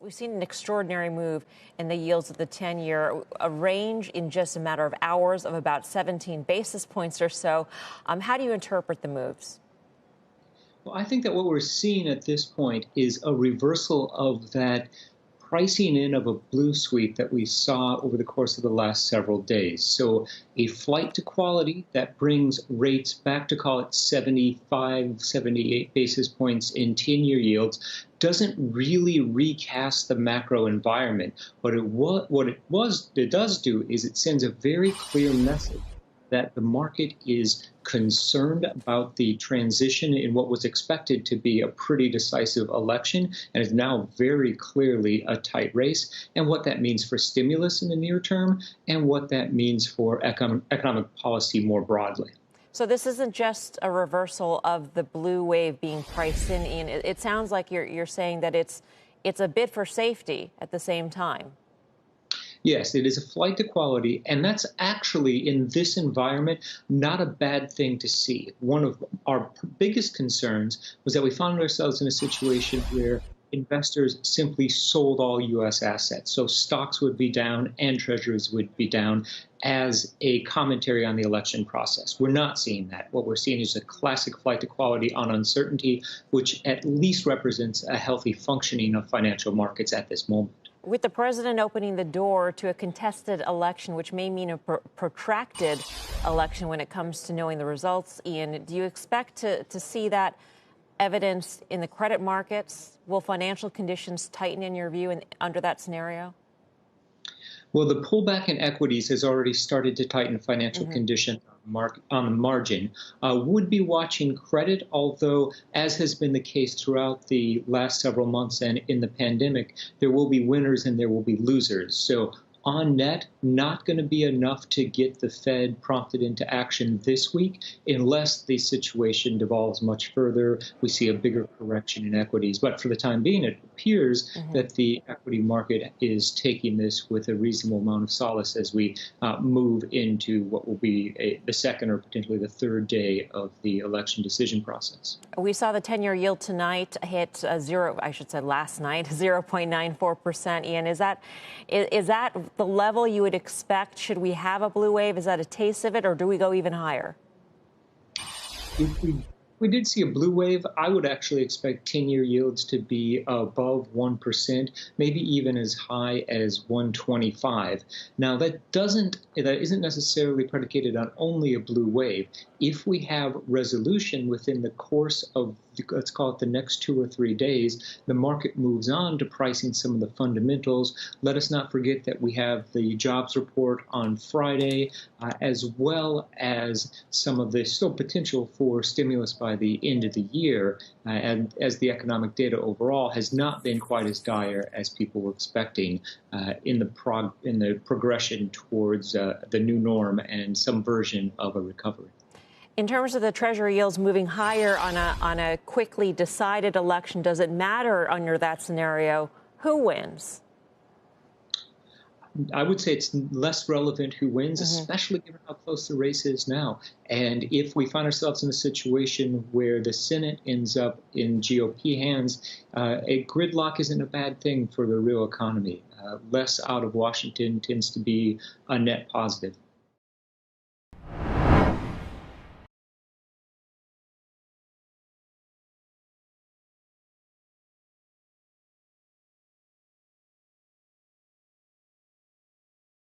We've seen an extraordinary move in the yields of the 10-year, a range in just a matter of hours of about 17 basis points or so. How do you interpret the moves? Well, I think that what we're seeing at this point is a reversal of that pricing in of a blue sweep that we saw over the course of the last several days. So a flight to quality that brings rates back to, call it 75, 78 basis points in 10-year yields doesn't really recast the macro environment. What it does do is it sends a very clear message that the market is concerned about the transition in what was expected to be a pretty decisive election and is now very clearly a tight race, and what that means for stimulus in the near term and what that means for economic policy more broadly. So this isn't just a reversal of the blue wave being priced in. Ian. It sounds like you're saying that it's a bid for safety at the same time. Yes, it is a flight to quality, and that's actually, in this environment, not a bad thing to see. One of our biggest concerns was that we found ourselves in a situation where investors simply sold all U.S. assets. So stocks would be down and treasuries would be down as a commentary on the election process. We're not seeing that. What we're seeing is a classic flight to quality on uncertainty, which at least represents a healthy functioning of financial markets at this moment. With the president opening the door to a contested election, which may mean a protracted election when it comes to knowing the results, Ian, do you expect to see that evidence in the credit markets? Will financial conditions tighten in your view under that scenario? Well, the pullback in equities has already started to tighten financial conditions on the margin. Would be watching credit, although, as has been the case throughout the last several months and in the pandemic, there will be winners and there will be losers. So on net, not going to be enough to get the Fed prompted into action this week unless the situation devolves much further. We see a bigger correction in equities. But for the time being, it appears that the equity market is taking this with a reasonable amount of solace as we move into what will be the second or potentially the third day of the election decision process. We saw the 10-year yield tonight hit last night, 0.94%. Ian, is that the level you would expect? Should we have a blue wave? Is that a taste of it, or do we go even higher? If we did see a blue wave, I would actually expect 10-year yields to be above 1%, maybe even as high as 125. Now, that isn't necessarily predicated on only a blue wave. If we have resolution within the course of, let's call it the next 2 or 3 days, the market moves on to pricing some of the fundamentals. Let us not forget that we have the jobs report on Friday, as well as some of the still potential for stimulus by the end of the year, and as the economic data overall has not been quite as dire as people were expecting in the progression towards the new norm and some version of a recovery. In terms of the Treasury yields moving higher on a quickly decided election, does it matter under that scenario who wins? I would say it's less relevant who wins, especially given how close the race is now. And if we find ourselves in a situation where the Senate ends up in GOP hands, a gridlock isn't a bad thing for the real economy. Less out of Washington tends to be a net positive.